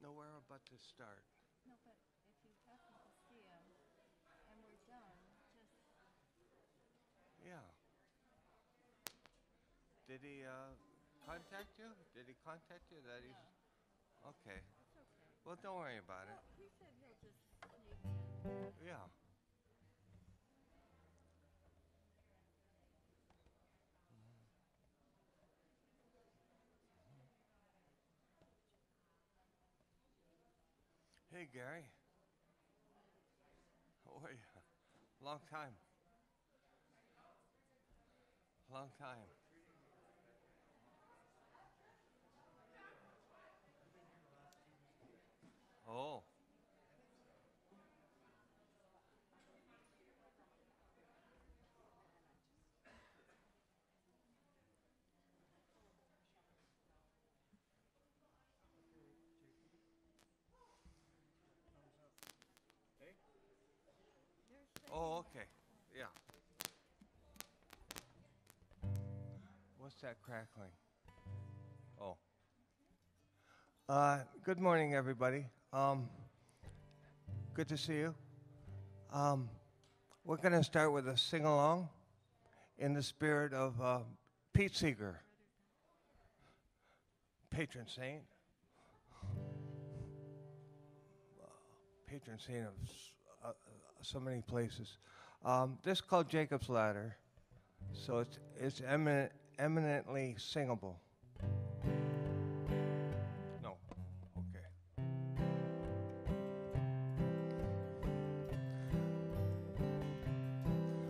No, we're about to start. No, but if you happen to see him and we're done, just Yeah. Did he contact you? Did he contact you that he's no, okay? it's okay. Well, don't worry about Well, it. he said he'll just sneak in. Yeah. Hey, Gary. How are you? Long time. Long time. Oh. They're Oh, saying, okay. Yeah. What's that crackling? Oh. Good morning, everybody. Good to see you. Um, we're going to start with a sing along in the spirit of Pete Seeger, patron saint, patron saint of so many places. This is called Jacob's Ladder, so it's eminently singable. No, okay.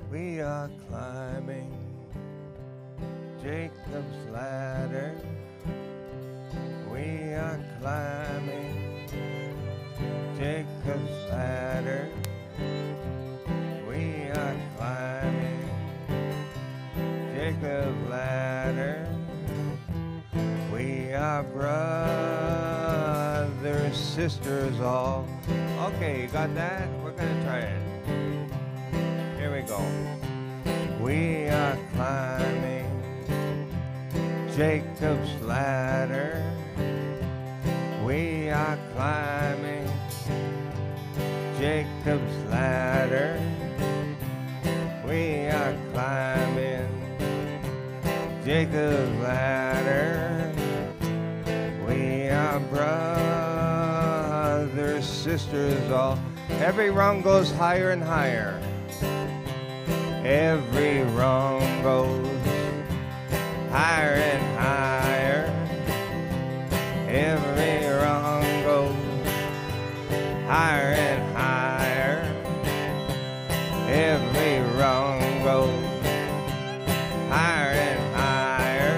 We are climbing Jacob's ladder. We are climbing Jacob's ladder. We are climbing Jacob's ladder. We are brothers, sisters all. Okay, you got that? We're gonna try it. Here we go. We are climbing Jacob's ladder. We are climbing Jacob's ladder. We are climbing Jacob's ladder. We are brothers, sisters all. Every rung goes higher and higher. Every rung goes higher and higher. Every rung goes higher and higher. Every rung goes higher and higher.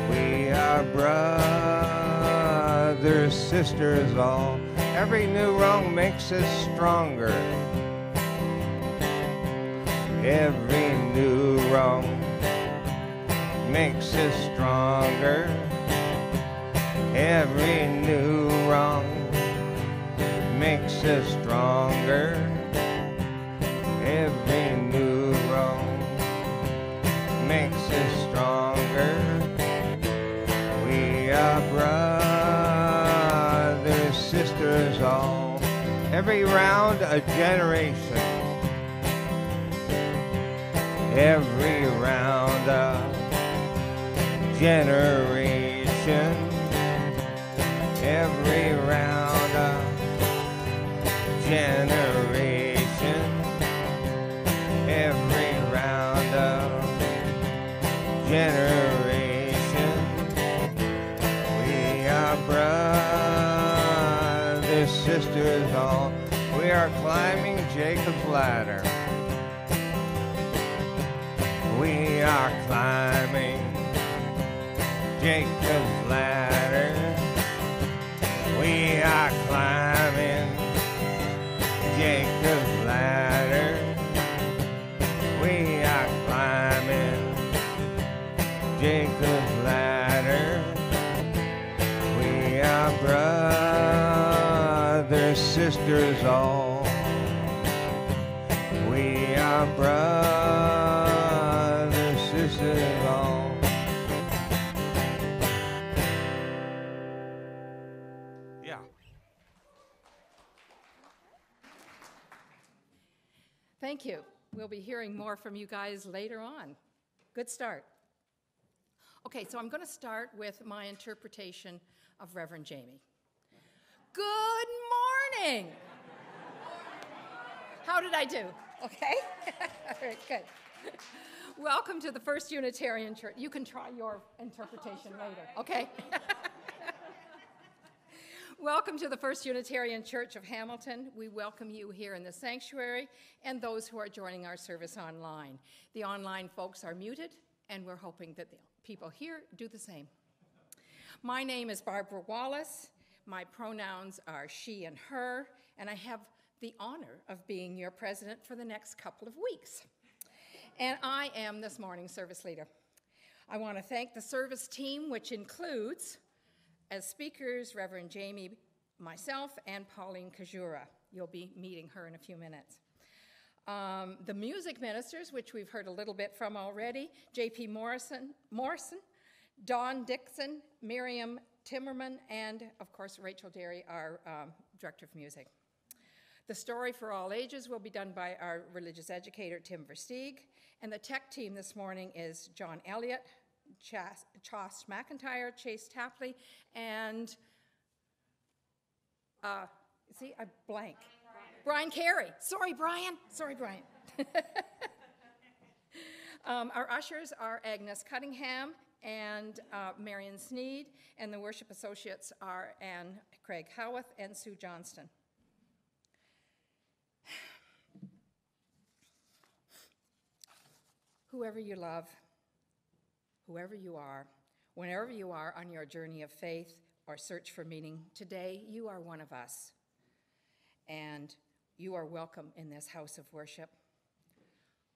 We are brothers, sisters all. Every new rung makes us stronger. Every new rung makes us stronger. Every new rung makes us stronger. Every new rung makes us stronger. We are brothers, sisters all. Every round a generation. Every round a generation. Every round a generation. Every round a generation. We are brothers, sisters all. We are climbing Jacob's ladder. We are climbing Jacob's ladder. We are climbing Jacob's ladder. We are climbing Jacob's ladder. We are brothers, sisters all. We are brothers, sisters all. Thank you. We'll be hearing more from you guys later on. Good start. Okay, so I'm going to start with my interpretation of Reverend Jamie. Good morning. How did I do? Okay? All right, good. Welcome to the First Unitarian Church. You can try your interpretation later, okay? Welcome to the First Unitarian Church of Hamilton. We welcome you here in the sanctuary and those who are joining our service online. The online folks are muted, and we're hoping that the people here do the same. My name is Barbara Wallace. My pronouns are she and her, and I have the honor of being your president for the next couple of weeks. And I am this morning's service leader. I want to thank the service team, which includes, as speakers, Reverend Jamie, myself, and Pauline Kajura. You'll be meeting her in a few minutes. The music ministers, which we've heard a little bit from already, J.P. Morrison, Dawn Dixon, Miriam Timmerman, and, of course, Rachel Derry, our director of music. The story for all ages will be done by our religious educator, Tim Versteeg, and the tech team this morning is John Elliott, Chas McIntyre, Chase Tapley, and, I blank. Brian Carey. Sorry, Brian. Our ushers are Agnes Cunningham and Marion Sneed, and the worship associates are Anne Craig Howarth and Sue Johnston. Whoever you love, whoever you are, whenever you are on your journey of faith or search for meaning, today you are one of us, and you are welcome in this house of worship.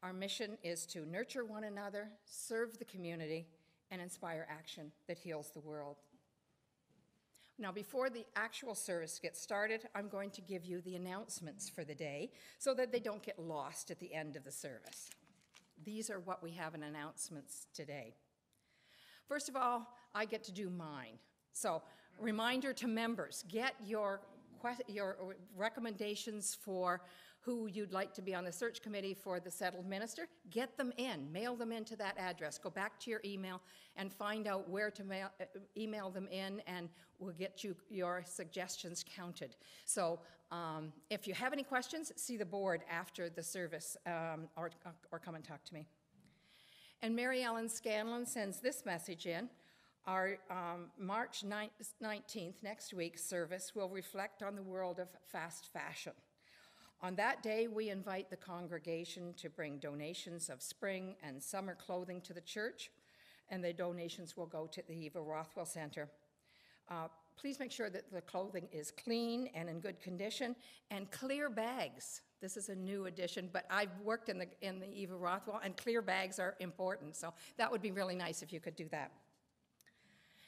Our mission is to nurture one another, serve the community, and inspire action that heals the world. Now, before the actual service gets started, I'm going to give you the announcements for the day so that they don't get lost at the end of the service. These are what we have in announcements today. First of all, I get to do mine. So, reminder to members, get your recommendations for who you'd like to be on the search committee for the settled minister. Get them in, mail them into that address. Go back to your email and find out where to email them in, and we'll get you your suggestions counted. So if you have any questions, see the board after the service or come and talk to me. And Mary Ellen Scanlon sends this message in. Our March 19th, next week's service, will reflect on the world of fast fashion. On that day, we invite the congregation to bring donations of spring and summer clothing to the church, and the donations will go to the Eva Rothwell Center. Please make sure that the clothing is clean and in good condition, and clear bags. This is a new addition, but I've worked in the Eva Rothwell, and clear bags are important, so that would be really nice if you could do that.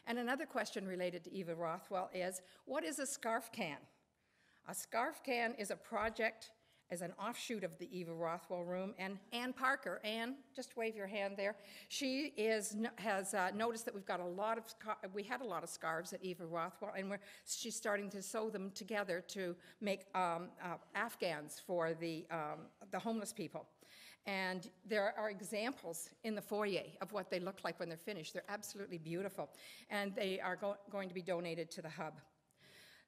And another question related to Eva Rothwell is, what is a scarf can? A scarf can is a project, as an offshoot of the Eva Rothwell Room, and Ann Parker, Ann, just wave your hand there. She has noticed that we had a lot of scarves at Eva Rothwell, and she's starting to sew them together to make Afghans for the homeless people. And there are examples in the foyer of what they look like when they're finished. They're absolutely beautiful, and they are going to be donated to the hub.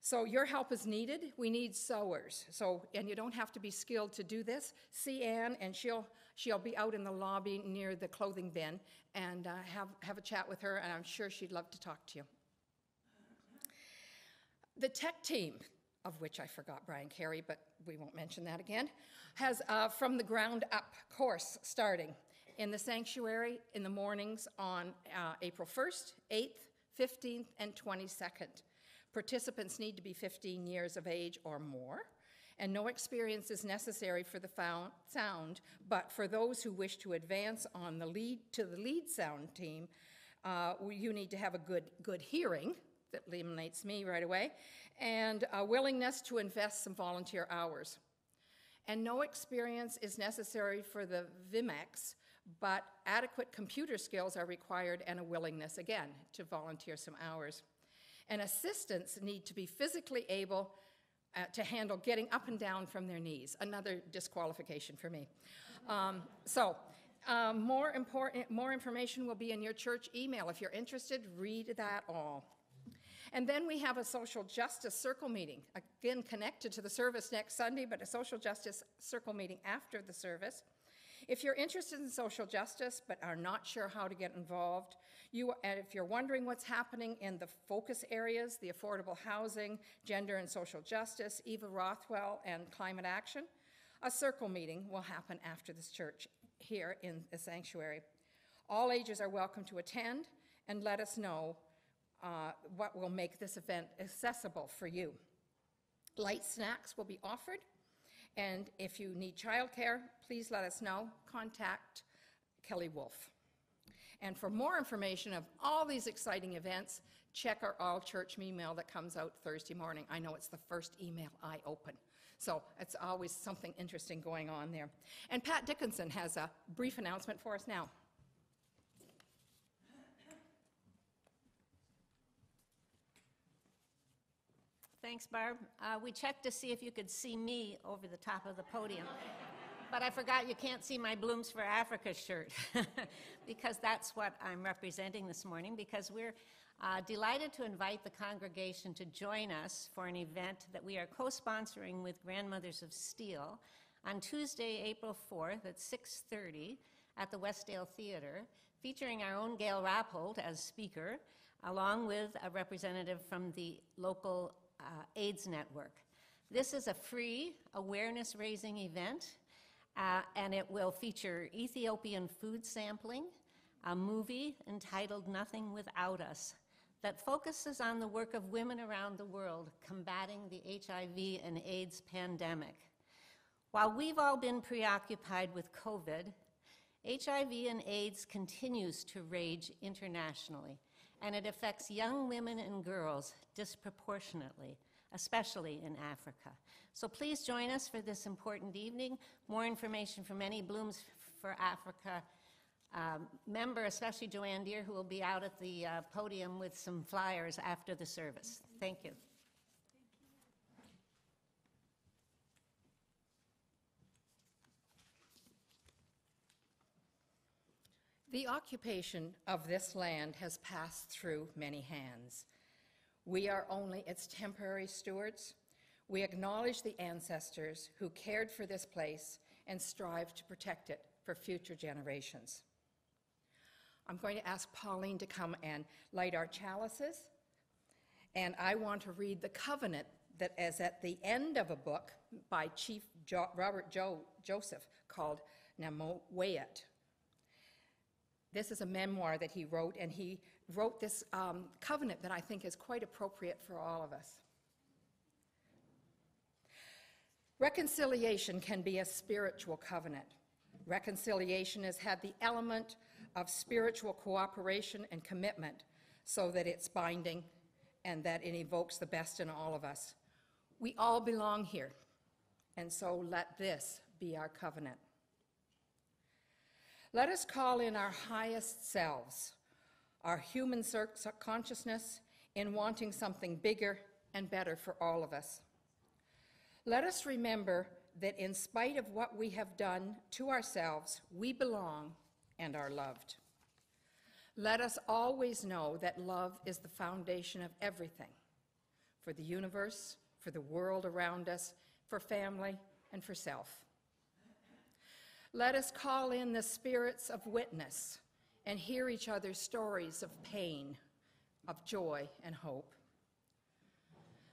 So your help is needed. We need sewers. And you don't have to be skilled to do this. See Ann, and she'll be out in the lobby near the clothing bin, and have a chat with her, and I'm sure she'd love to talk to you. The tech team, of which I forgot Brian Carey, but we won't mention that again, has From the Ground Up course starting in the sanctuary in the mornings on April 1st, 8th, 15th, and 22nd. Participants need to be 15 years of age or more, and no experience is necessary for the sound, but for those who wish to advance on the lead sound team, you need to have a good hearing. That eliminates me right away, and a willingness to invest some volunteer hours. And no experience is necessary for the VMAX, but adequate computer skills are required, and a willingness, again, to volunteer some hours. And assistants need to be physically able to handle getting up and down from their knees. Another disqualification for me. More information will be in your church email. If you're interested, read that all. And then we have a social justice circle meeting, again connected to the service next Sunday, but a social justice circle meeting after the service. If you're interested in social justice but are not sure how to get involved, and if you're wondering what's happening in the focus areas, the affordable housing, gender and social justice, Eva Rothwell, and climate action, a circle meeting will happen after this church here in the sanctuary. All ages are welcome to attend, and let us know what will make this event accessible for you. Light snacks will be offered, and if you need childcare, please let us know. Contact Kelly Wolf. And for more information of all these exciting events, check our All Church email that comes out Thursday morning. I know it's the first email I open, so it's always something interesting going on there. And Pat Dickinson has a brief announcement for us now. Thanks, Barb. We checked to see if you could see me over the top of the podium, but I forgot you can't see my Blooms for Africa shirt because that's what I'm representing this morning, because we're delighted to invite the congregation to join us for an event that we are co-sponsoring with Grandmothers of Steel on Tuesday, April 4th at 6:30 at the Westdale Theater, featuring our own Gail Rappold as speaker, along with a representative from the local AIDS network. This is a free awareness-raising event, and it will feature Ethiopian food sampling, a movie entitled Nothing Without Us that focuses on the work of women around the world combating the HIV and AIDS pandemic. While we've all been preoccupied with COVID, HIV and AIDS continues to rage internationally, and it affects young women and girls disproportionately, especially in Africa. So please join us for this important evening. More information from any Blooms for Africa member, especially Joanne Deere, who will be out at the podium with some flyers after the service. Thank you. The occupation of this land has passed through many hands. We are only its temporary stewards. We acknowledge the ancestors who cared for this place and strive to protect it for future generations. I'm going to ask Pauline to come and light our chalices, and I want to read the covenant that is at the end of a book by Chief Robert Joseph called Namowayat. This is a memoir that he wrote, and he wrote this covenant that I think is quite appropriate for all of us. Reconciliation can be a spiritual covenant. Reconciliation has had the element of spiritual cooperation and commitment so that it's binding and that it evokes the best in all of us. We all belong here, and so let this be our covenant. Let us call in our highest selves, our human consciousness, in wanting something bigger and better for all of us. Let us remember that in spite of what we have done to ourselves, we belong and are loved. Let us always know that love is the foundation of everything, for the universe, for the world around us, for family, and for self. Let us call in the spirits of witness and hear each other's stories of pain, of joy, and hope.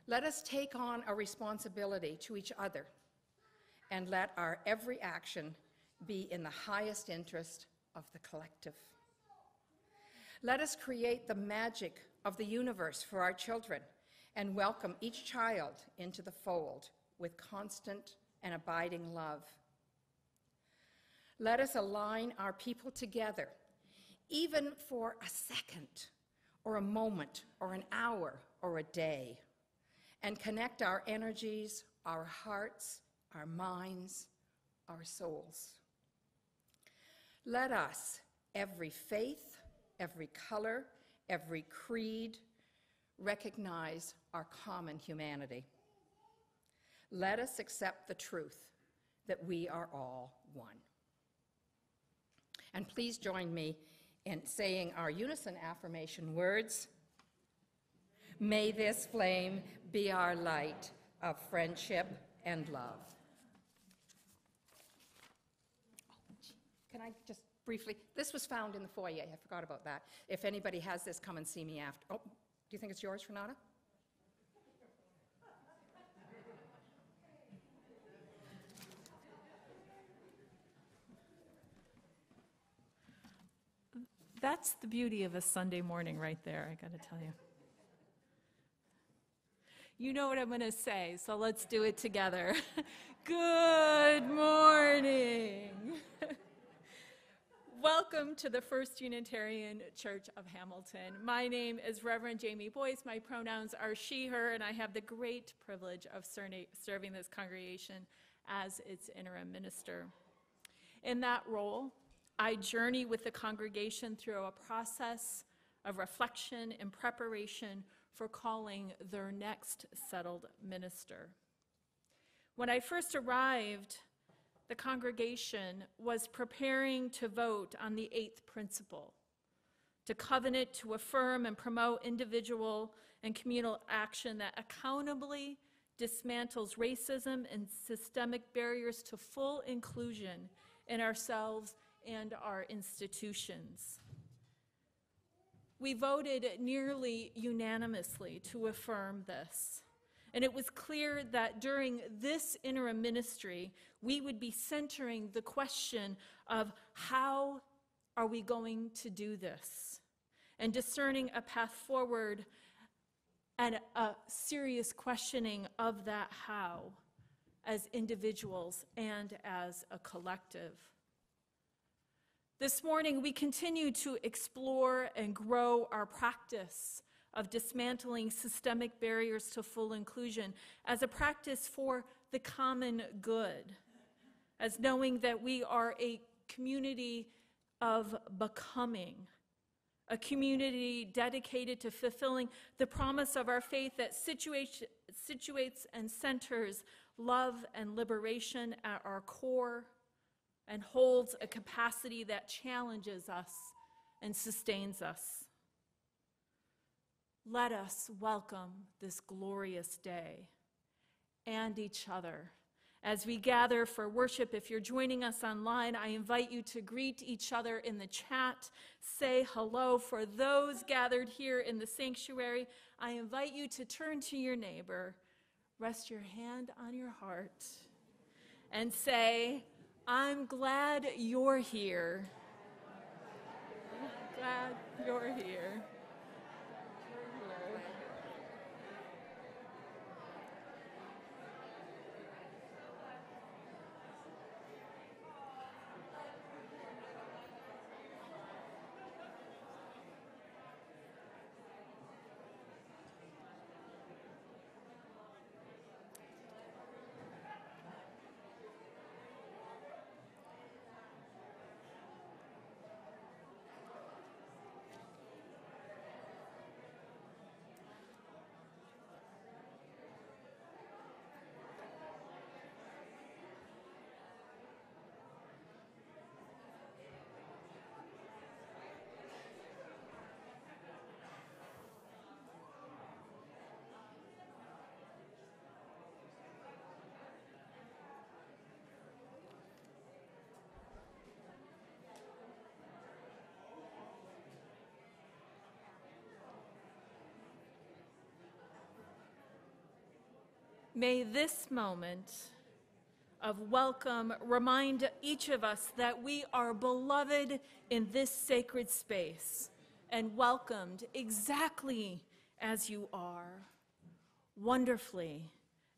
Let us take on a responsibility to each other and let our every action be in the highest interest of the collective. Let us create the magic of the universe for our children and welcome each child into the fold with constant and abiding love. Let us align our people together, even for a second, or a moment, or an hour, or a day, and connect our energies, our hearts, our minds, our souls. Let us, every faith, every color, every creed, recognize our common humanity. Let us accept the truth that we are all one. And please join me in saying our unison affirmation words. May this flame be our light of friendship and love. Can I just briefly, this was found in the foyer, I forgot about that. If anybody has this, come and see me after. Oh, do you think it's yours, Renata? That's the beauty of a Sunday morning right there, I gotta tell you. You know what I'm gonna say, so let's do it together. Good morning. Welcome to the First Unitarian Church of Hamilton. My name is Reverend Jamie Boyce. My pronouns are she, her, and I have the great privilege of serving this congregation as its interim minister. In that role, I journey with the congregation through a process of reflection and preparation for calling their next settled minister. When I first arrived, the congregation was preparing to vote on the 8th principle, to covenant to affirm and promote individual and communal action that accountably dismantles racism and systemic barriers to full inclusion in ourselves and our institutions. We voted nearly unanimously to affirm this. And it was clear that during this interim ministry, we would be centering the question of how are we going to do this? And discerning a path forward and a serious questioning of that how as individuals and as a collective. This morning, we continue to explore and grow our practice of dismantling systemic barriers to full inclusion as a practice for the common good, as knowing that we are a community of becoming, a community dedicated to fulfilling the promise of our faith that situates and centers love and liberation at our core and holds a capacity that challenges us and sustains us. Let us welcome this glorious day and each other. As we gather for worship, if you're joining us online, I invite you to greet each other in the chat. Say hello. For those gathered here in the sanctuary, I invite you to turn to your neighbor, rest your hand on your heart, and say, I'm glad you're here. Glad you're here. May this moment of welcome remind each of us that we are beloved in this sacred space and welcomed exactly as you are, wonderfully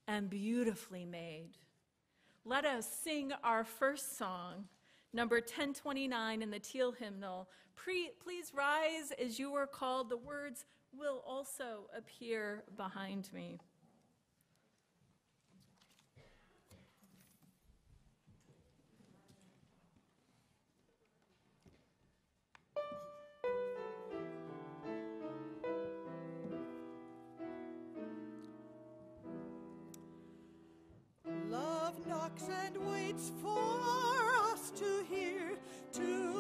and beautifully made. Let us sing our first song, number 1029 in the Teal hymnal. Please rise as you are called. The words will also appear behind me. knocks and waits for us to hear, to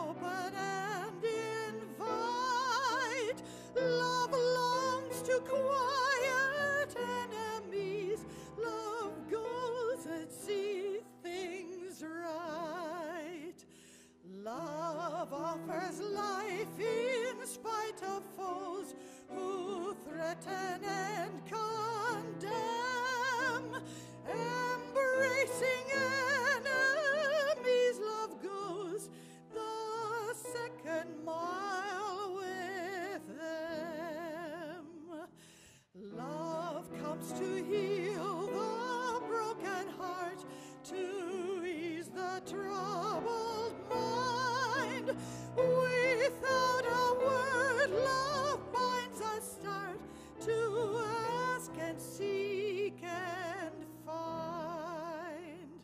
open and invite. Love longs to quiet enemies. Love goes and sees things right. Love offers life in spite of foes who threaten and condemn. Embracing enemies, love goes the second mile with them. Love comes to heal the broken heart, to ease the troubled mind. Without a word, love binds us start to ask and seek and find.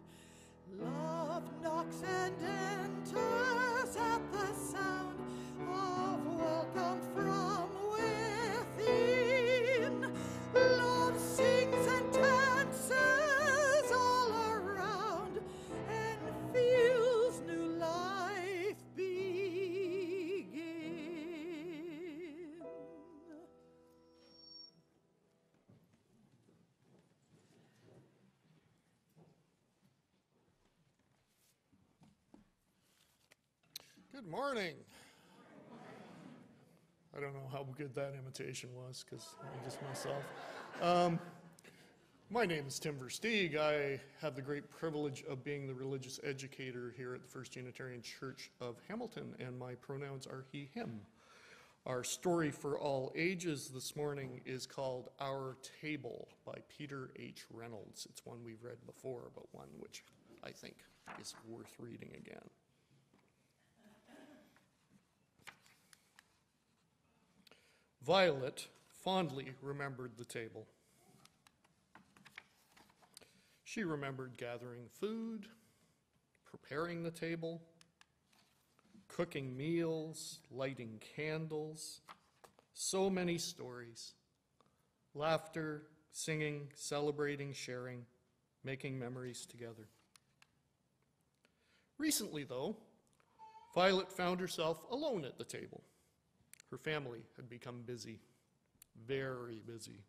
Love knocks and enters at the sound of welcome from within. Love sings and dances all around and feels new life begin. Good morning. I don't know how good that imitation was because I'm just myself. My name is Tim Versteeg. I have the great privilege of being the religious educator here at the First Unitarian Church of Hamilton, and my pronouns are he, him. Our story for all ages this morning is called Our Table by Peter H. Reynolds. It's one we've read before, but one which I think is worth reading again. Violet fondly remembered the table. She remembered gathering food, preparing the table, cooking meals, lighting candles, so many stories, laughter, singing, celebrating, sharing, making memories together. Recently, though, Violet found herself alone at the table. Her family had become busy, very busy.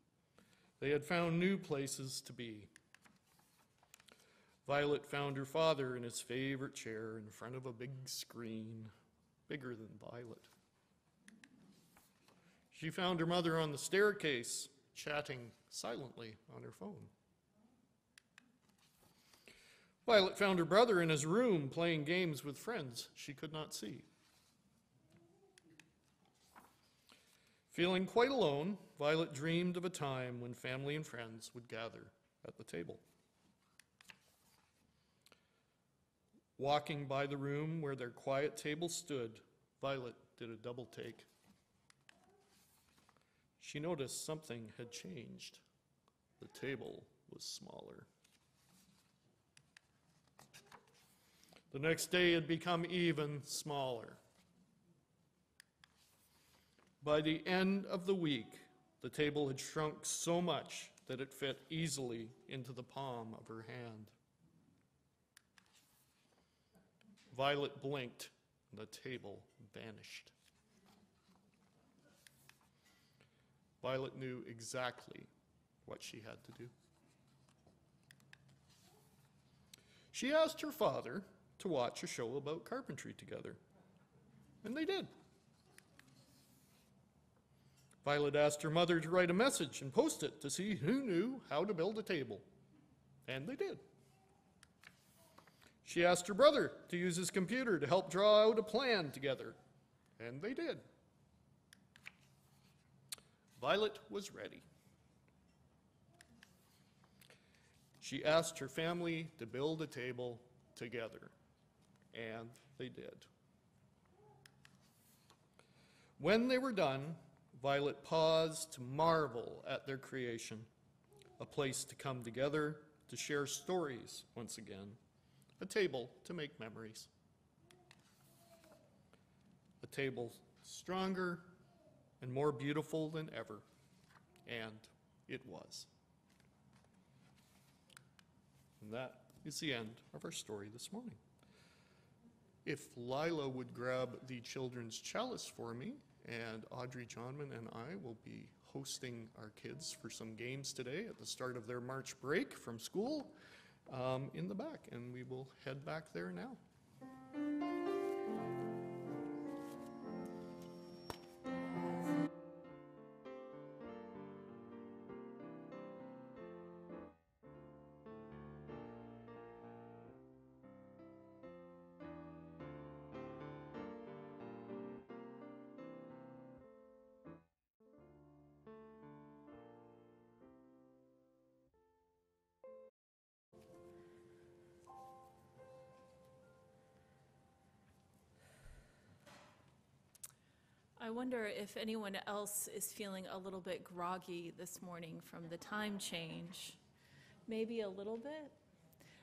They had found new places to be. Violet found her father in his favorite chair in front of a big screen, bigger than Violet. She found her mother on the staircase, chatting silently on her phone. Violet found her brother in his room playing games with friends she could not see. Feeling quite alone, Violet dreamed of a time when family and friends would gather at the table. Walking by the room where their quiet table stood, Violet did a double take. She noticed something had changed. The table was smaller. The next day had become even smaller. By the end of the week, the table had shrunk so much that it fit easily into the palm of her hand. Violet blinked, and the table vanished. Violet knew exactly what she had to do. She asked her father to watch a show about carpentry together, and they did. Violet asked her mother to write a message and post it to see who knew how to build a table, and they did. She asked her brother to use his computer to help draw out a plan together, and they did. Violet was ready. She asked her family to build a table together, and they did. When they were done, Violet paused to marvel at their creation, a place to come together to share stories once again, a table to make memories. A table stronger and more beautiful than ever, and it was. And that is the end of our story this morning. If Lila would grab the children's chalice for me, and Audrey Johnman and I will be hosting our kids for some games today at the start of their March break from school in the back, and we will head back there now. I wonder if anyone else is feeling a little bit groggy this morning from the time change. Maybe a little bit.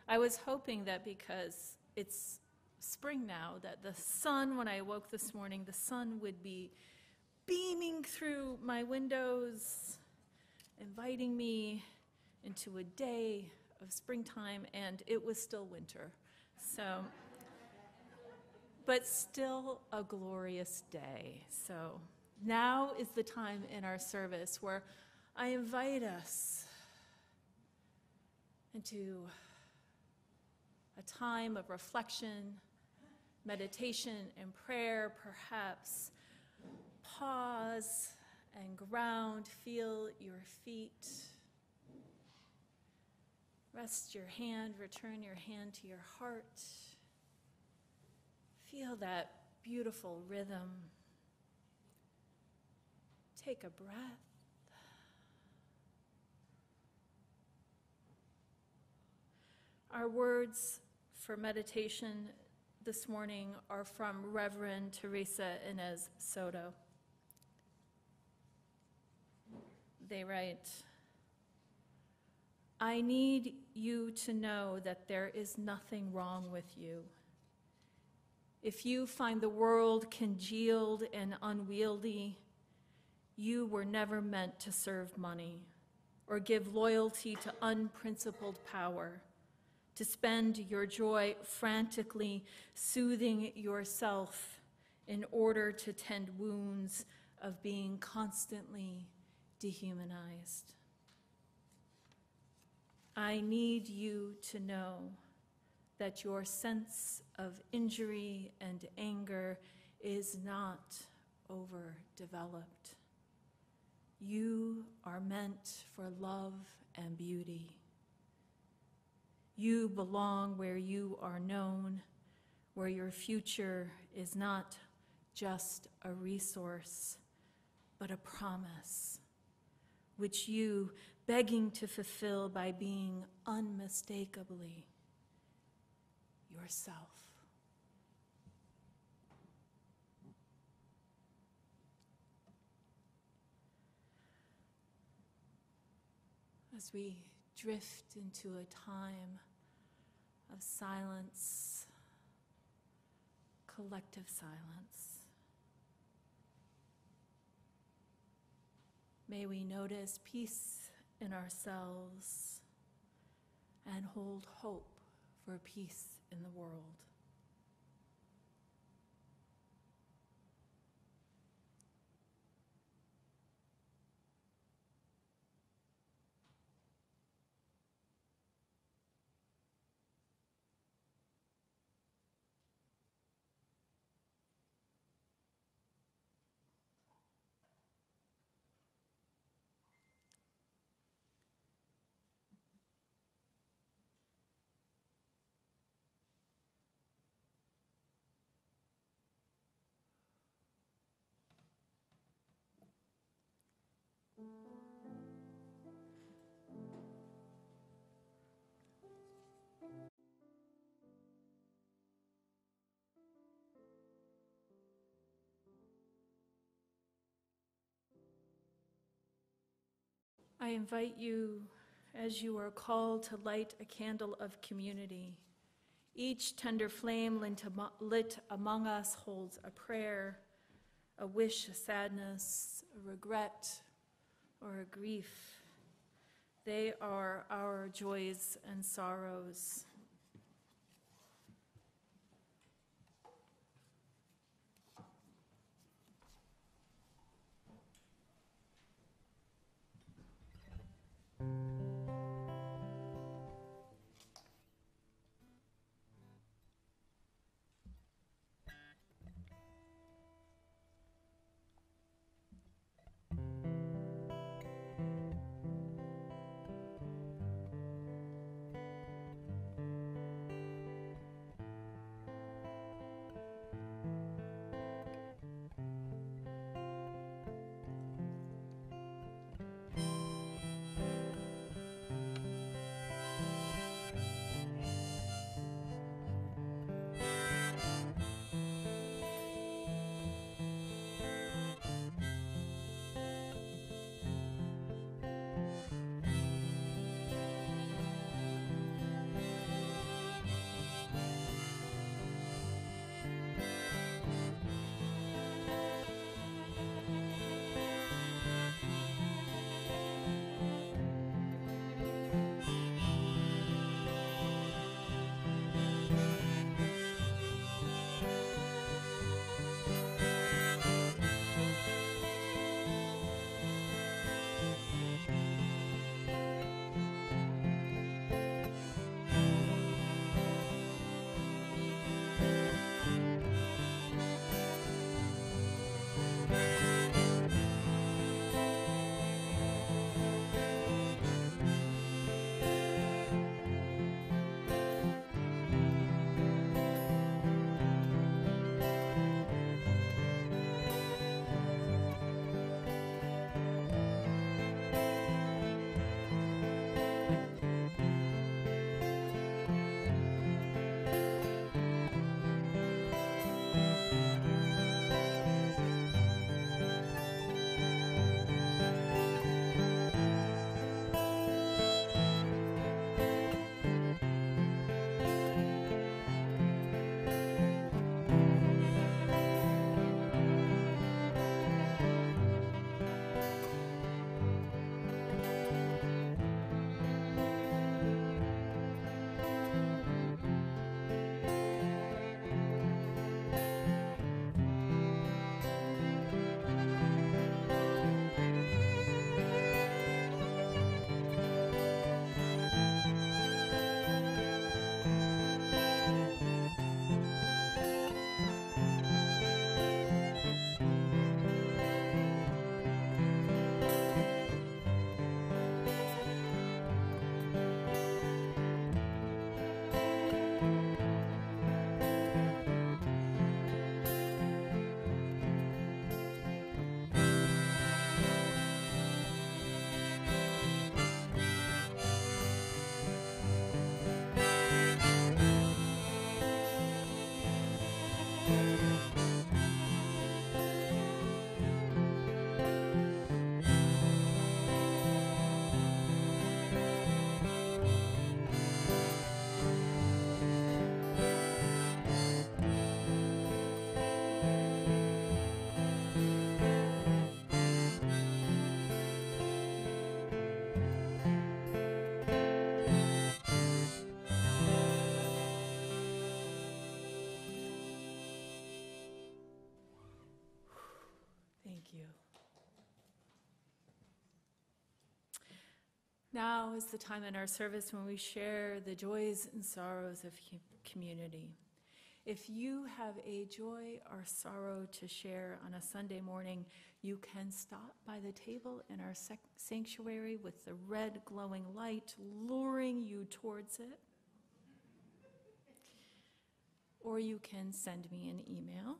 I was hoping that because it's spring now, that the sun, when I woke this morning, the sun would be beaming through my windows, inviting me into a day of springtime, and it was still winter. So, but still a glorious day. So now is the time in our service where I invite us into a time of reflection, meditation, and prayer. Perhaps pause and ground, feel your feet. Rest your hand, return your hand to your heart. Feel that beautiful rhythm. Take a breath. Our words for meditation this morning are from Reverend Teresa Inez Soto. They write, "I need you to know that there is nothing wrong with you. If you find the world congealed and unwieldy, you were never meant to serve money or give loyalty to unprincipled power, to spend your joy frantically soothing yourself in order to tend wounds of being constantly dehumanized. I need you to know that your sense of injury and anger is not overdeveloped. You are meant for love and beauty. You belong where you are known, where your future is not just a resource, but a promise, which you begging to fulfill by being unmistakably yourself." As we drift into a time of silence, collective silence, may we notice peace in ourselves and hold hope for peace in the world. I invite you, as you are called, to light a candle of community. Each tender flame lit among us holds a prayer, a wish, a sadness, a regret, or a grief. They are our joys and sorrows, Now is the time in our service when we share the joys and sorrows of community. If you have a joy or sorrow to share on a Sunday morning, you can stop by the table in our sanctuary with the red glowing light luring you towards it. Or you can send me an email.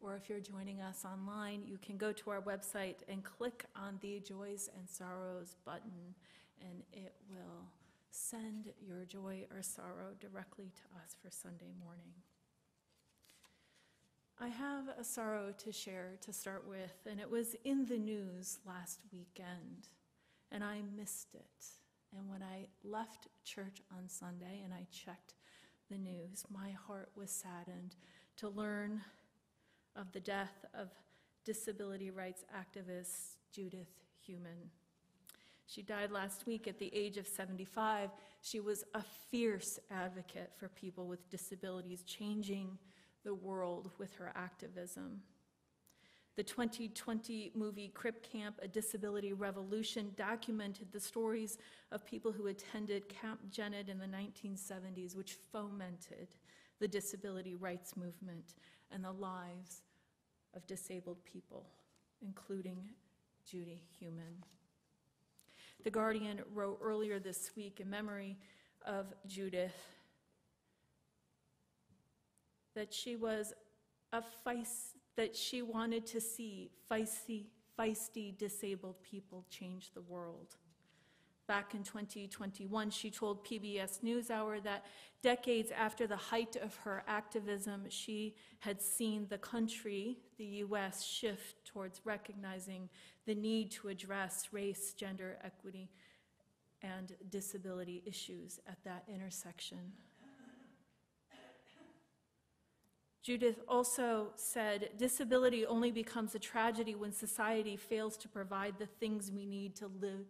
Or if you're joining us online, you can go to our website and click on the Joys and Sorrows button, and it will send your joy or sorrow directly to us for Sunday morning. I have a sorrow to share to start with, and it was in the news last weekend, and I missed it. And when I left church on Sunday and I checked the news, my heart was saddened to learn of the death of disability rights activist Judith Heumann. She died last week at the age of 75. She was a fierce advocate for people with disabilities, changing the world with her activism. The 2020 movie Crip Camp, A Disability Revolution documented the stories of people who attended Camp Jened in the 1970s, which fomented the disability rights movement and the lives of disabled people, including Judy Heumann. The Guardian wrote earlier this week in memory of Judith that she was that she wanted to see feisty disabled people change the world. Back in 2021, she told PBS NewsHour that decades after the height of her activism, she had seen the country, the US, shift towards recognizing the need to address race, gender equity, and disability issues at that intersection. Judith also said, disability only becomes a tragedy when society fails to provide the things we need to live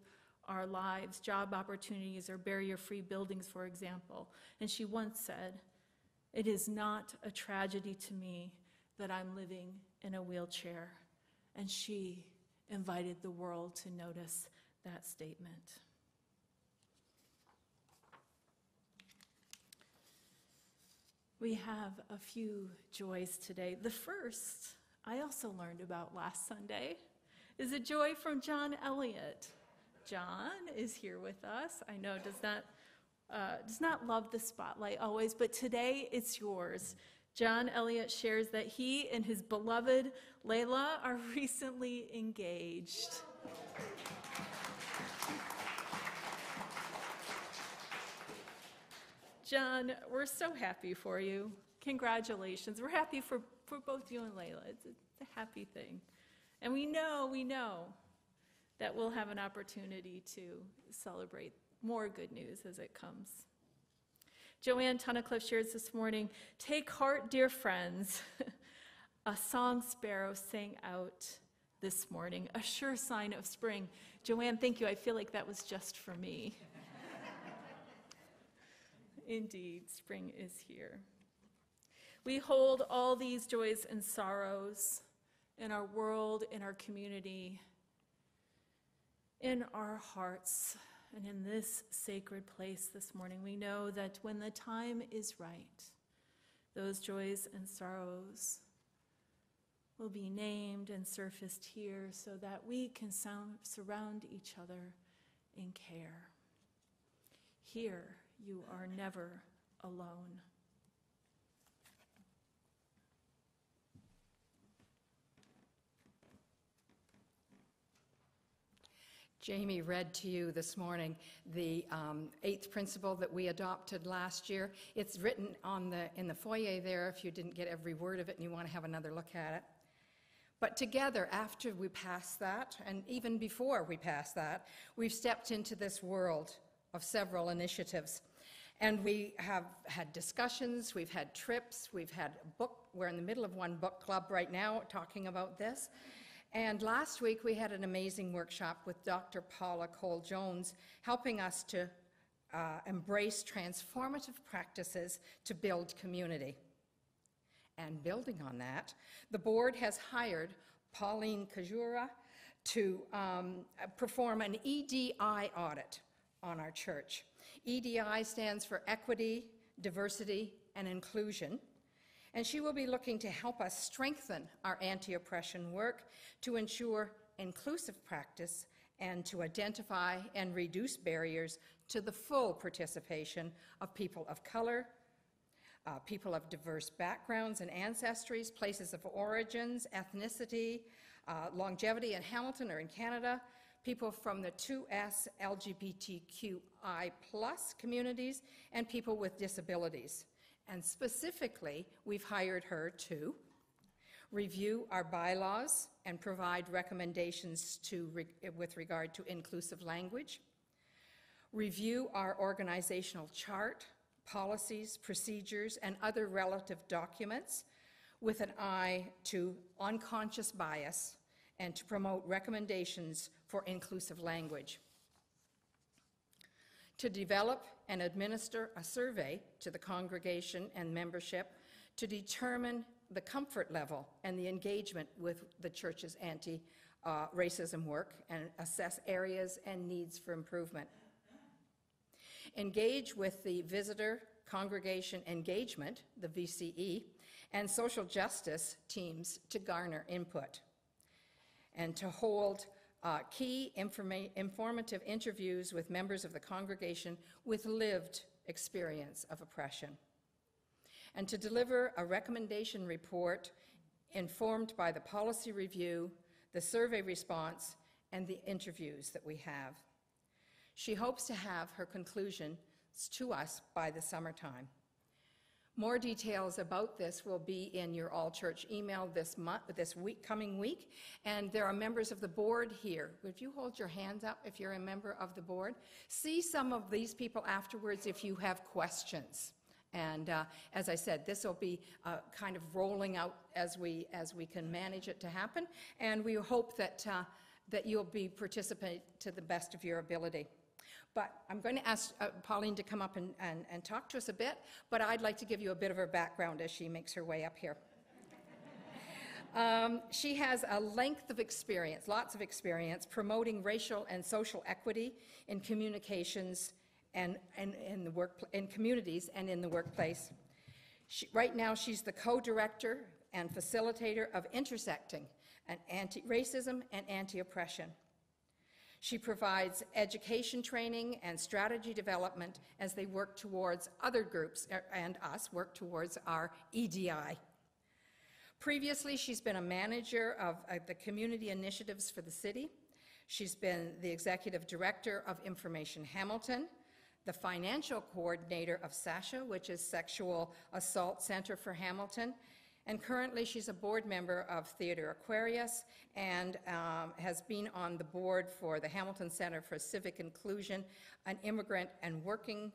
our lives, job opportunities or barrier-free buildings, for example. And she once said, "It is not a tragedy to me that I'm living in a wheelchair." And she invited the world to notice that statement. We have a few joys today. The first, I also learned about last Sunday, is a joy from John Elliott. John is here with us. I know does not love the spotlight always, but today it's yours. John Elliott shares that he and his beloved Layla are recently engaged. John, we're so happy for you. Congratulations. We're happy for both you and Layla. It's a happy thing. And we know that we'll have an opportunity to celebrate more good news as it comes. Joanne Tunnicliffe shares this morning, "Take heart, dear friends." A song sparrow sang out this morning, a sure sign of spring. Joanne, thank you. I feel like that was just for me. Indeed, spring is here. We hold all these joys and sorrows in our world, in our community, in our hearts, and in this sacred place this morning. We know that when the time is right, those joys and sorrows will be named and surfaced here so that we can surround each other in care. Here, you are never alone. Jamie read to you this morning the eighth principle that we adopted last year. It's written in the foyer there if you didn't get every word of it and you want to have another look at it. But together, after we pass that, and even before we pass that, we've stepped into this world of several initiatives. And we have had discussions, we've had trips, we're in the middle of one book club right now talking about this. And last week we had an amazing workshop with Dr. Paula Cole-Jones helping us to embrace transformative practices to build community. And building on that, the board has hired Pauline Kajura to perform an EDI audit on our church. EDI stands for Equity, Diversity, and Inclusion. And she will be looking to help us strengthen our anti-oppression work to ensure inclusive practice and to identify and reduce barriers to the full participation of people of color, people of diverse backgrounds and ancestries, places of origins, ethnicity, longevity in Hamilton or in Canada, people from the 2S LGBTQI+ communities, and people with disabilities. And specifically, we've hired her to review our bylaws and provide recommendations with regard to inclusive language, review our organizational chart, policies, procedures, and other relative documents with an eye to unconscious bias and to promote recommendations for inclusive language, to develop and administer a survey to the congregation and membership to determine the comfort level and the engagement with the church's anti-racism work and assess areas and needs for improvement. Engage with the Visitor Congregation Engagement, the VCE, and social justice teams to garner input, and to hold key informative interviews with members of the congregation with lived experience of oppression, and to deliver a recommendation report informed by the policy review, the survey response, and the interviews that we have. She hopes to have her conclusions to us by the summertime. More details about this will be in your all-church email this coming week, and there are members of the board here. Would you hold your hands up if you're a member of the board? See some of these people afterwards if you have questions. And as I said, this will be kind of rolling out as we can manage it to happen, and we hope that you'll be participating to the best of your ability. But I'm going to ask Pauline to come up and talk to us a bit, but I'd like to give you a bit of her background as she makes her way up here. She has a length of experience, lots of experience, promoting racial and social equity in communications and in communities and in the workplace. Right now, she's the co-director and facilitator of Intersecting, an anti-racism and anti-oppression. She provides education training and strategy development as they work towards other groups and us work towards our EDI. Previously, she's been a manager of the community initiatives for the city. She's been the executive director of Information Hamilton, the financial coordinator of SASHA, which is Sexual Assault Center for Hamilton, and currently she's a board member of Theatre Aquarius and has been on the board for the Hamilton Center for Civic Inclusion, an immigrant working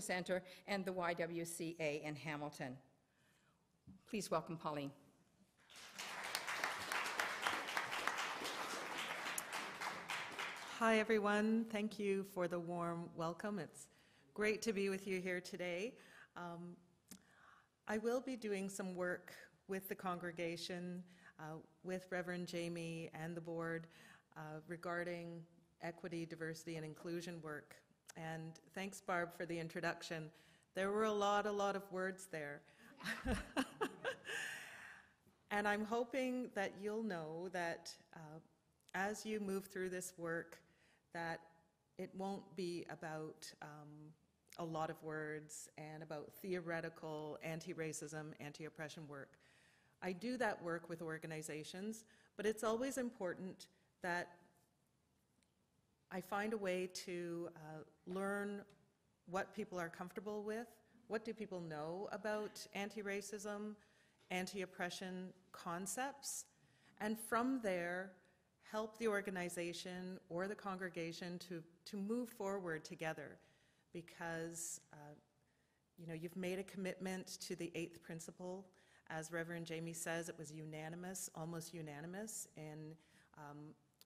center, and the YWCA in Hamilton. Please welcome Pauline. Hi, everyone. Thank you for the warm welcome. It's great to be with you here today. I will be doing some work with the congregation, with Reverend Jamie and the board regarding equity, diversity, and inclusion work. And thanks, Barb, for the introduction. There were a lot of words there. And I'm hoping that you'll know that as you move through this work, that it won't be about a lot of words and about theoretical anti-racism, anti-oppression work. I do that work with organizations, but it's always important that I find a way to learn what people are comfortable with, what do people know about anti-racism, anti-oppression concepts, and from there, help the organization or the congregation to move forward together. Because you've made a commitment to the 8th principle. As Reverend Jamie says, it was unanimous, almost unanimous in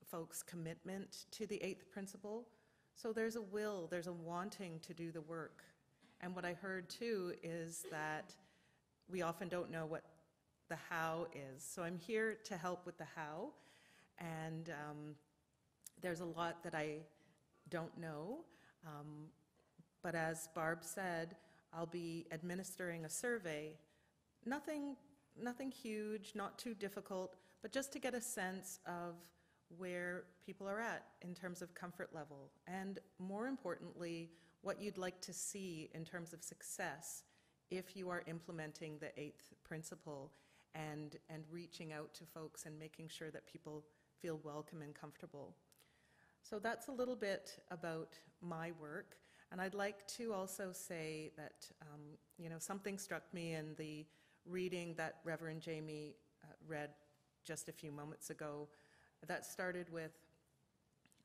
folks' commitment to the 8th principle. So there's a will, there's a wanting to do the work. And what I heard too is that we often don't know what the how is. So I'm here to help with the how. And there's a lot that I don't know. But as Barb said, I'll be administering a survey. Nothing huge, not too difficult, but just to get a sense of where people are at in terms of comfort level. And more importantly, what you'd like to see in terms of success if you are implementing the 8th principle and reaching out to folks and making sure that people feel welcome and comfortable. So that's a little bit about my work. And I'd like to also say that, something struck me in the reading that Reverend Jamie read just a few moments ago that started with,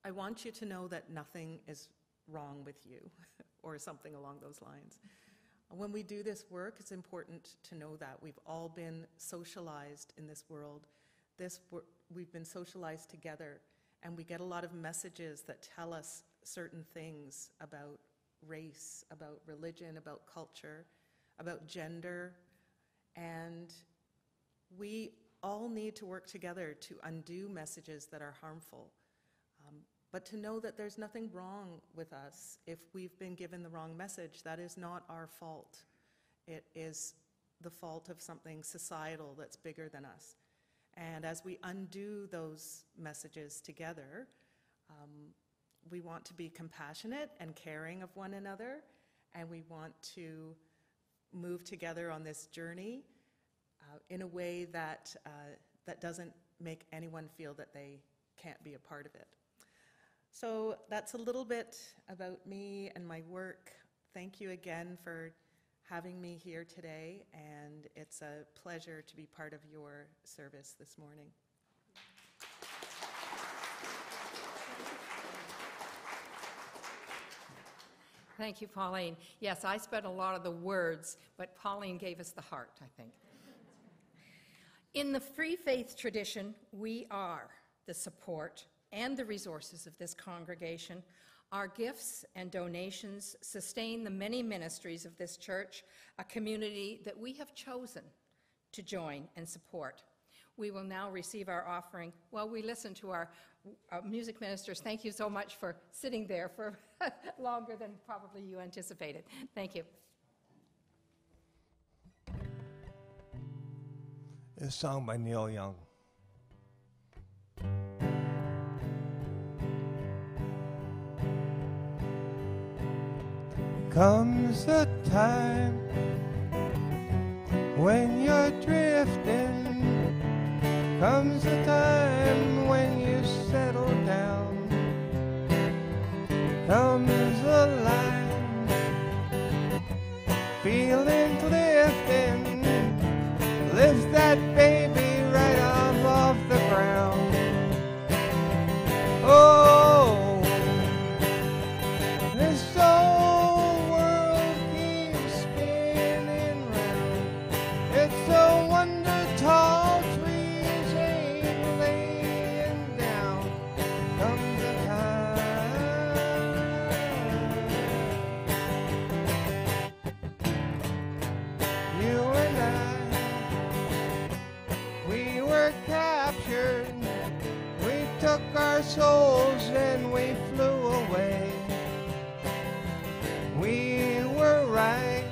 I want you to know that nothing is wrong with you, or something along those lines. When we do this work, it's important to know that we've all been socialized in this world. We've been socialized together, and we get a lot of messages that tell us certain things about race, about religion, about culture, about gender, And we all need to work together to undo messages that are harmful. But to know that there's nothing wrong with us if we've been given the wrong message. That is not our fault. It is the fault of something societal that's bigger than us. And as we undo those messages together, we want to be compassionate and caring of one another, and we want to move together on this journey in a way that, that doesn't make anyone feel that they can't be a part of it. So that's a little bit about me and my work. Thank you again for having me here today, and it's a pleasure to be part of your service this morning. Thank you, Pauline. Yes, I spent a lot of the words, but Pauline gave us the heart, I think. In the Free Faith tradition, we are the support and the resources of this congregation. Our gifts and donations sustain the many ministries of this church, a community that we have chosen to join and support. We will now receive our offering while we listen to our music ministers. Thank you so much for sitting there for longer than probably you anticipated. Thank you. This song by Neil Young. Comes a time when you're drifting, comes a time when you settle down, comes a line, feeling lifting, lift that baby right up off the ground. Oh, this whole world keeps spinning round. It's a wonder tall trees ain't laying down. Comes a time, you and I, we were captured. We took our souls and we flew away. We were right,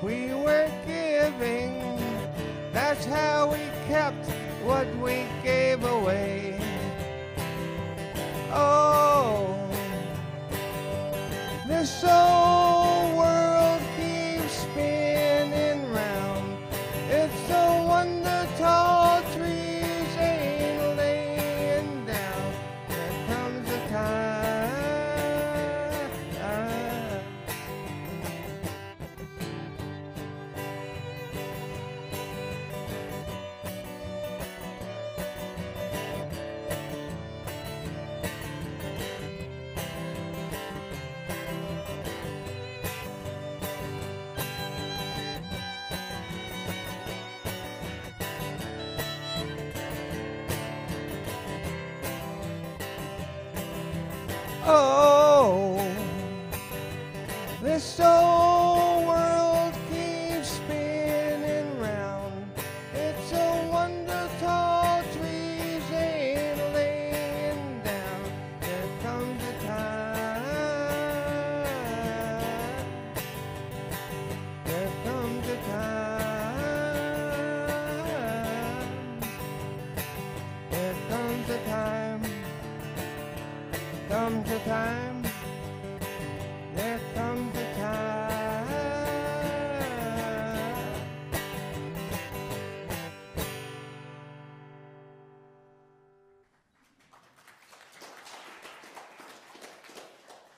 we were giving. That's how we kept what we gave away. Oh, this whole world keeps spinning round. It's a wonder tall trees ain't laying down. There comes a time. Oh, this whole world keeps spinning round. It's a wonder tall trees ain't laying down. There comes a time. There comes a time. There comes a time. Comes a time, there comes a time.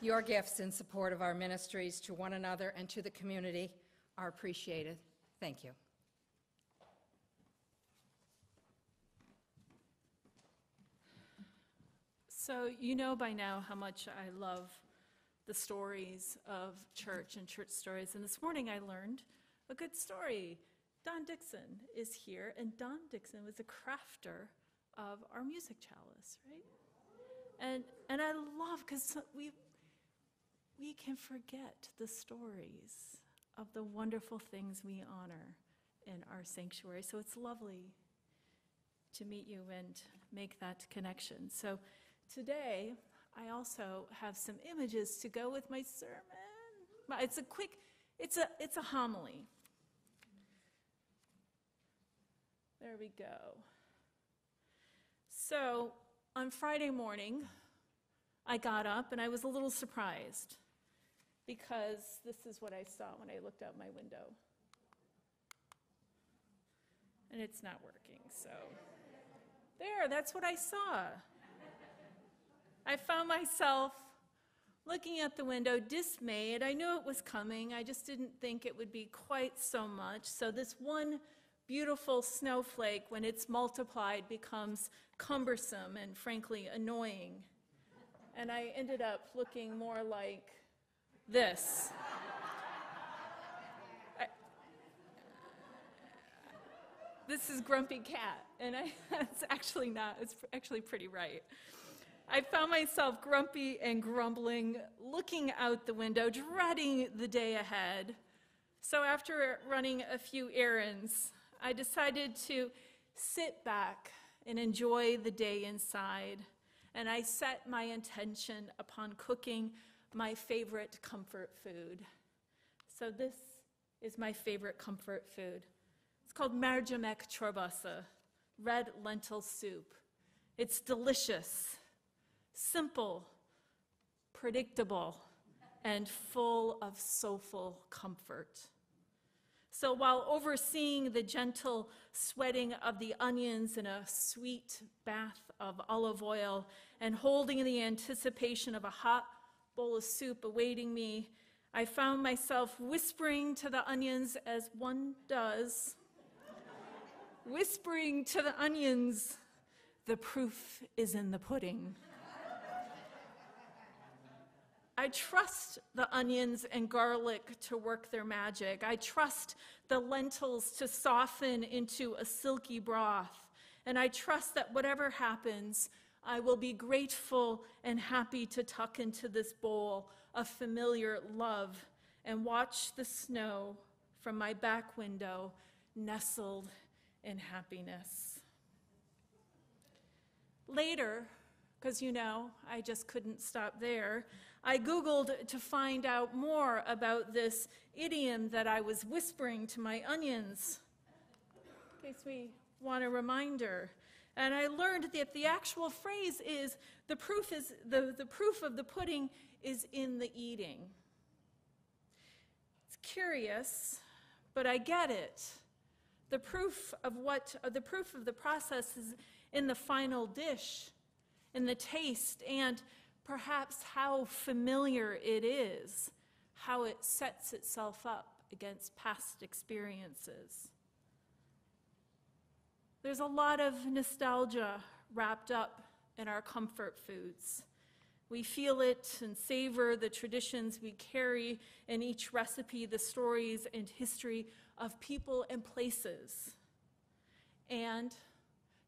Your gifts in support of our ministries to one another and to the community are appreciated. Thank you. So you know by now how much I love the stories of church and church stories. And this morning I learned a good story. Don Dixon is here, and Don Dixon was a crafter of our music chalice, right? And I love, because we can forget the stories of the wonderful things we honor in our sanctuary. So it's lovely to meet you and make that connection. So today, I also have some images to go with my sermon. It's a homily. There we go. So on Friday morning, I got up and I was a little surprised because this is what I saw when I looked out my window. And it's not working, so there, that's what I saw. I found myself looking at the window, dismayed. I knew it was coming. I just didn't think it would be quite so much. So this one beautiful snowflake, when it's multiplied, becomes cumbersome and frankly annoying. And I ended up looking more like this. This is Grumpy Cat, and it's actually pretty right. I found myself grumpy and grumbling, looking out the window, dreading the day ahead. So after running a few errands, I decided to sit back and enjoy the day inside, and I set my intention upon cooking my favorite comfort food. So this is my favorite comfort food. It's called mercimek çorbası, red lentil soup. It's delicious, simple, predictable, and full of soulful comfort. So while overseeing the gentle sweating of the onions in a sweet bath of olive oil and holding the anticipation of a hot bowl of soup awaiting me, I found myself whispering to the onions, as one does, whispering to the onions, "The proof is in the pudding." I trust the onions and garlic to work their magic. I trust the lentils to soften into a silky broth. And I trust that whatever happens, I will be grateful and happy to tuck into this bowl of familiar love and watch the snow from my back window nestled in happiness. Later, because I just couldn't stop there, I Googled to find out more about this idiom that I was whispering to my onions, in case we want a reminder. And I learned that the actual phrase is, the proof of the pudding is in the eating. It's curious, but I get it. The proof of the process is in the final dish, in the taste, and perhaps how familiar it is, how it sets itself up against past experiences. There's a lot of nostalgia wrapped up in our comfort foods. We feel it and savor the traditions we carry in each recipe, the stories and history of people and places. And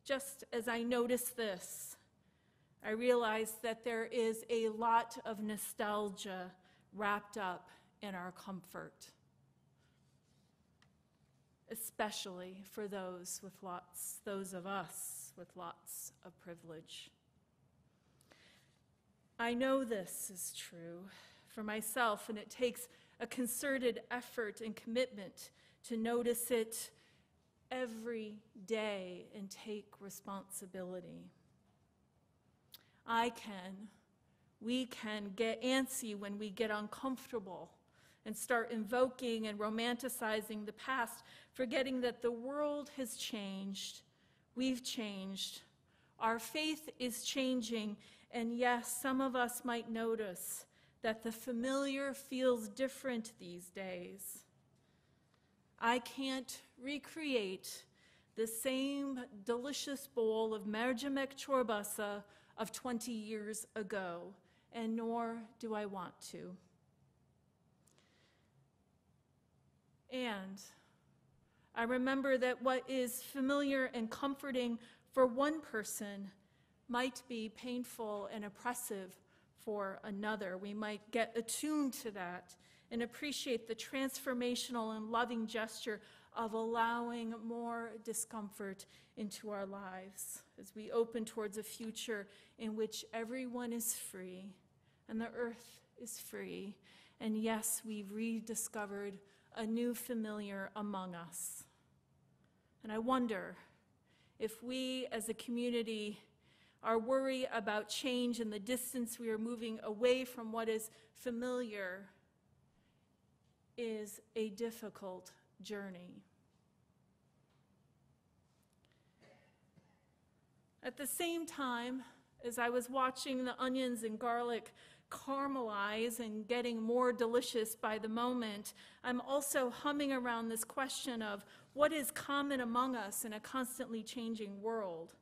just as I noticed this, I realized that there is a lot of nostalgia wrapped up in our comfort, especially for those of us with lots of privilege. I know this is true for myself, and it takes a concerted effort and commitment to notice it every day and take responsibility. We can get antsy when we get uncomfortable and start invoking and romanticizing the past, forgetting that the world has changed, we've changed, our faith is changing, and yes, some of us might notice that the familiar feels different these days. I can't recreate the same delicious bowl of mercimek çorbası of 20 years ago, and nor do I want to. And I remember that what is familiar and comforting for one person might be painful and oppressive for another. We might get attuned to that and appreciate the transformational and loving gesture of allowing more discomfort into our lives as we open towards a future in which everyone is free and the earth is free. And yes, we've rediscovered a new familiar among us. And I wonder if we as a community are worried about change and the distance we are moving away from what is familiar is a difficult journey. At the same time, as I was watching the onions and garlic caramelize and getting more delicious by the moment, I'm also humming around this question of what is common among us in a constantly changing world.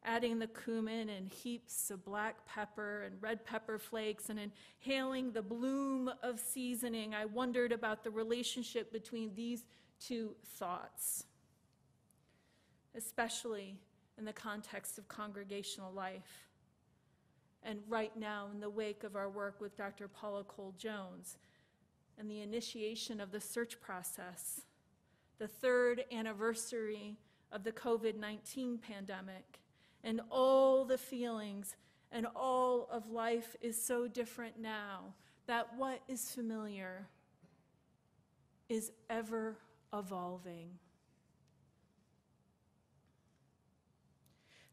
Adding the cumin and heaps of black pepper and red pepper flakes and inhaling the bloom of seasoning, I wondered about the relationship between these two thoughts, especially in the context of congregational life. And right now, in the wake of our work with Dr. Paula Cole-Jones and the initiation of the search process, the third anniversary of the COVID-19 pandemic, and all the feelings and all of life is so different now that what is familiar is ever evolving.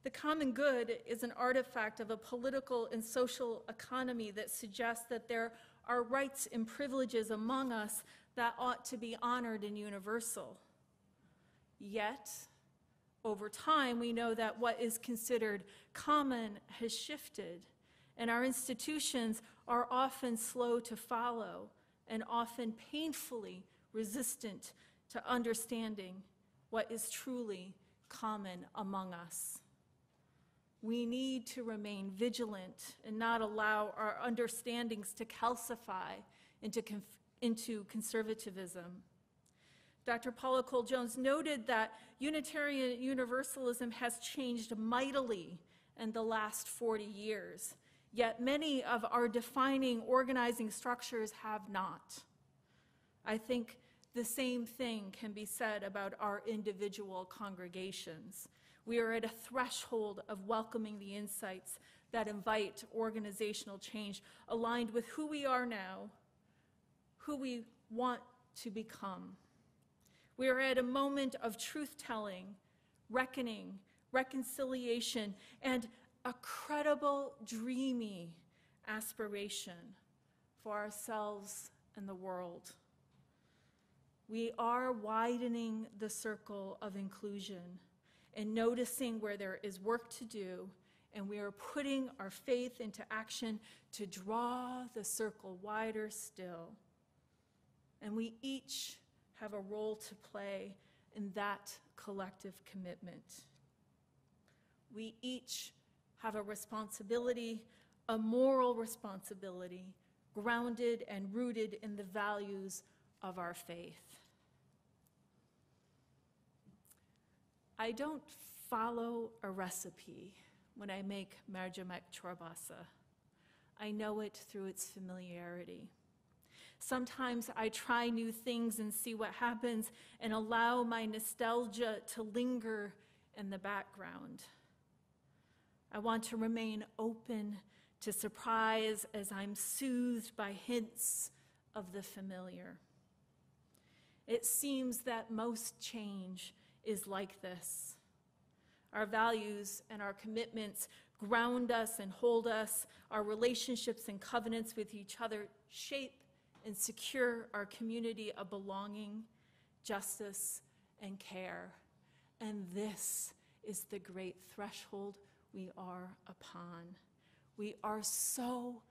The common good is an artifact of a political and social economy that suggests that there are rights and privileges among us that ought to be honored and universal. Yet, over time, we know that what is considered common has shifted, and our institutions are often slow to follow and often painfully resistant to understanding what is truly common among us. We need to remain vigilant and not allow our understandings to calcify into conservatism. Dr. Paula Cole-Jones noted that Unitarian Universalism has changed mightily in the last 40 years, yet many of our defining organizing structures have not. I think the same thing can be said about our individual congregations. We are at a threshold of welcoming the insights that invite organizational change aligned with who we are now, who we want to become. We are at a moment of truth-telling, reckoning, reconciliation, and a credible, dreamy aspiration for ourselves and the world. We are widening the circle of inclusion and noticing where there is work to do, and we are putting our faith into action to draw the circle wider still. And we each have a role to play in that collective commitment. We each have a responsibility, a moral responsibility, grounded and rooted in the values of our faith. I don't follow a recipe when I make Marjamek Chorbasa. I know it through its familiarity. Sometimes I try new things and see what happens and allow my nostalgia to linger in the background. I want to remain open to surprise as I'm soothed by hints of the familiar. It seems that most change is like this. Our values and our commitments ground us and hold us. Our relationships and covenants with each other shape and secure our community of belonging, justice, and care. And this is the great threshold we are upon. We are so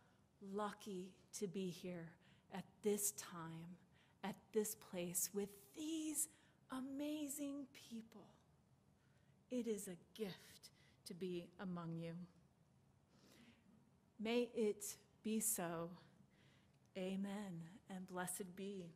lucky to be here at this time, at this place, with these amazing people. It is a gift to be among you. May it be so. Amen, and blessed be.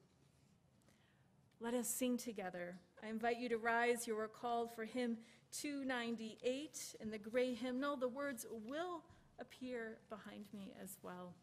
Let us sing together. I invite you to rise. You are called for hymn 298 in the gray hymnal. The words will appear behind me as well.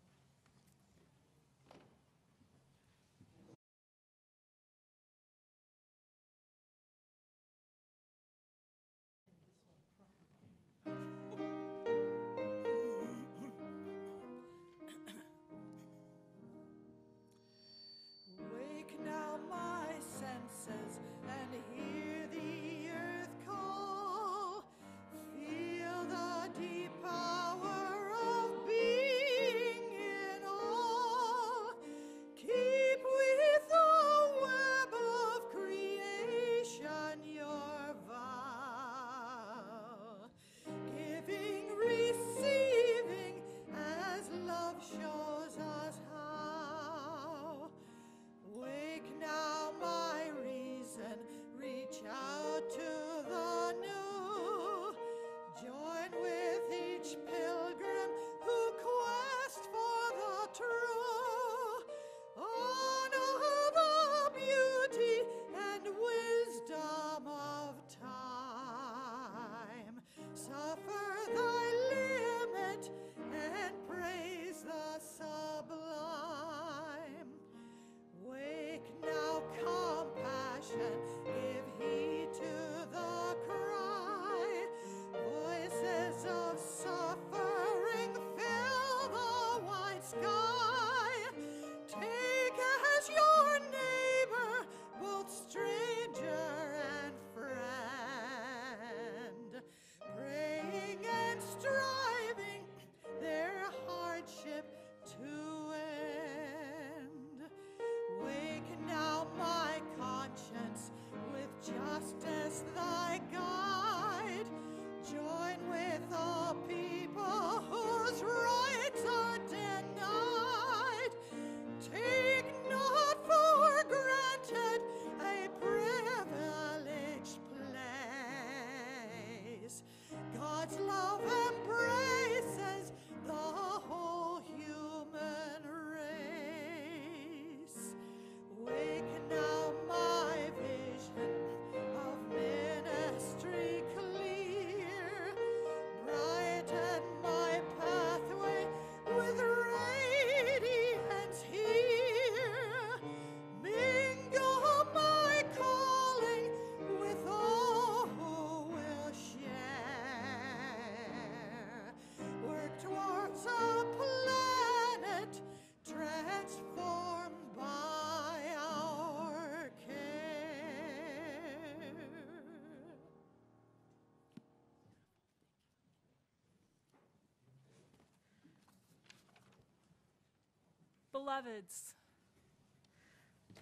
beloveds,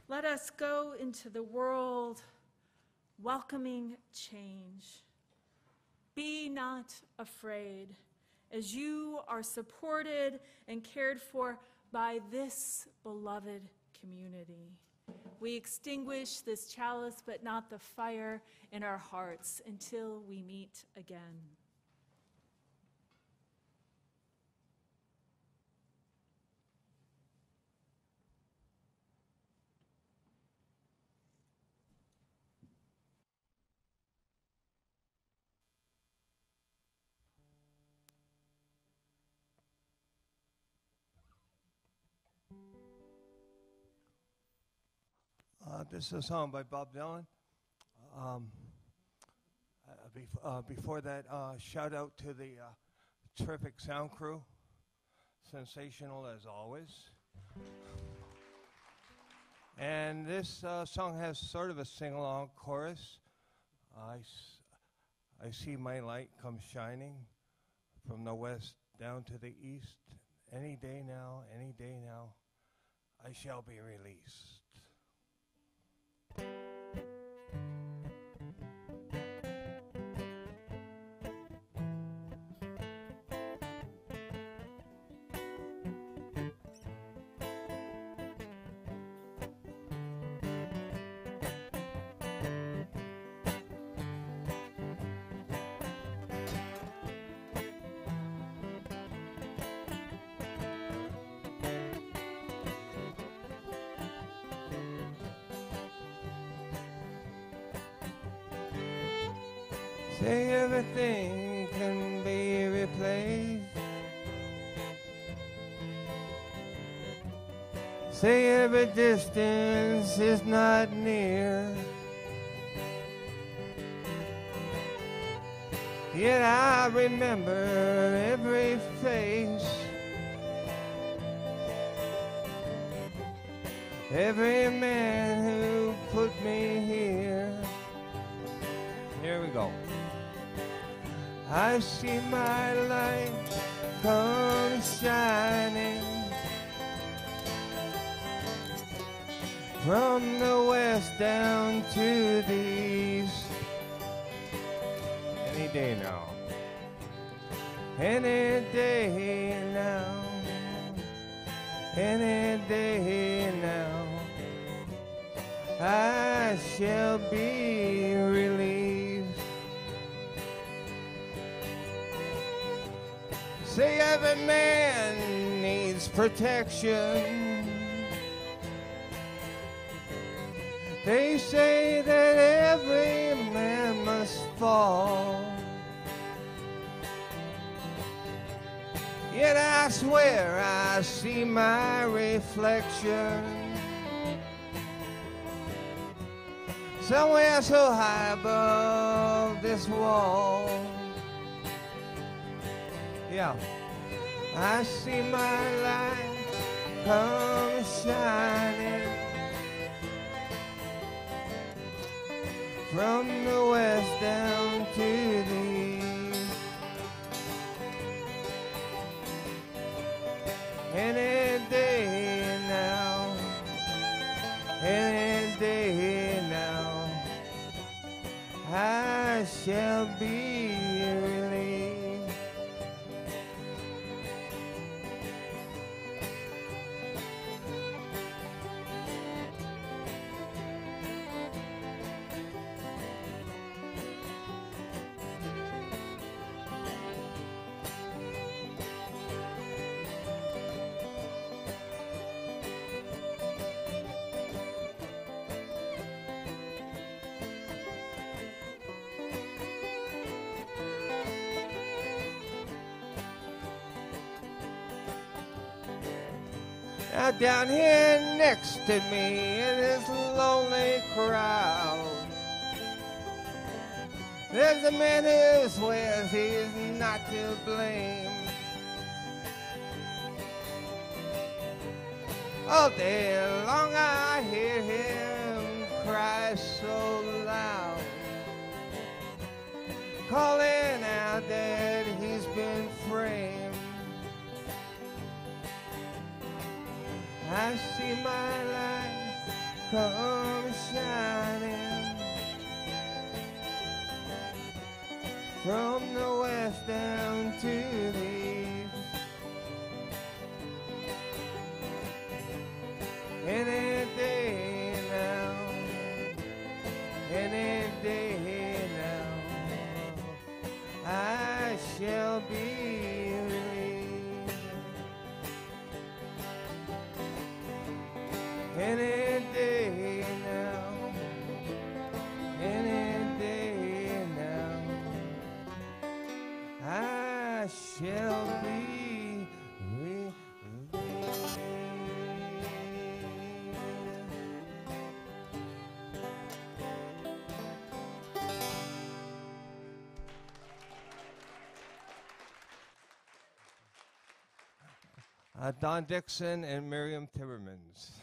let us go into the world welcoming change. Be not afraid, as you are supported and cared for by this beloved community. We extinguish this chalice, but not the fire in our hearts until we meet again. This is a song by Bob Dylan. Before that, shout out to the terrific sound crew. Sensational as always. And this song has sort of a sing-along chorus. I see my light come shining from the west down to the east. Any day now, I shall be released. Say everything can be replaced. Say every distance is not near. Yet I remember every face, every man who put me here. Here we go. I see my light come shining from the west down to the east. Any day now, any day now, any day now, I shall be released. Say every man needs protection. They say that every man must fall. Yet I swear I see my reflection somewhere so high above this wall. Yeah, I see my light come shining from the west down to the east. Any day now, any day now, I shall be released. Now down here next to me in this lonely crowd, there's a man who swears he's not to blame. All day long I hear him cry so loud, calling out that he's been framed. I see my light come shining from the west down to the east. Any day now, any day now, I shall be relieved. Any day now, any day now, I shall be relieved. Don Dixon and Miriam Timmermans.